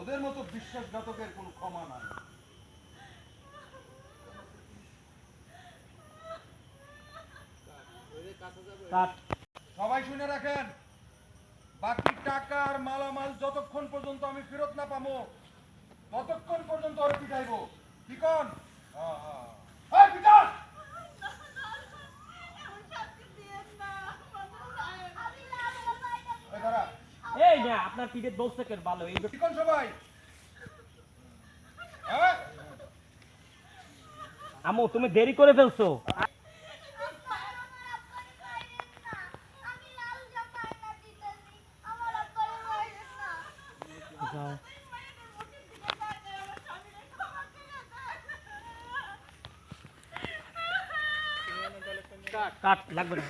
ওদের মতো বিশ্বাসঘাতকের কোনো ক্ষমা নাই। সবাই শুনে রাখেন, বাকি টাকা আর মালামাল যতক্ষণ পর্যন্ত আমি ফেরত না পাবো ততক্ষণ পর্যন্ত ওরা পিটাইবো। কি কন? এই না আপনার পিঠে দোষ থেকে ভালো এই কি কন সবাই? হ্যাঁ আমু তুমি দেরি করে ফেলছো। কাট লাগবে না।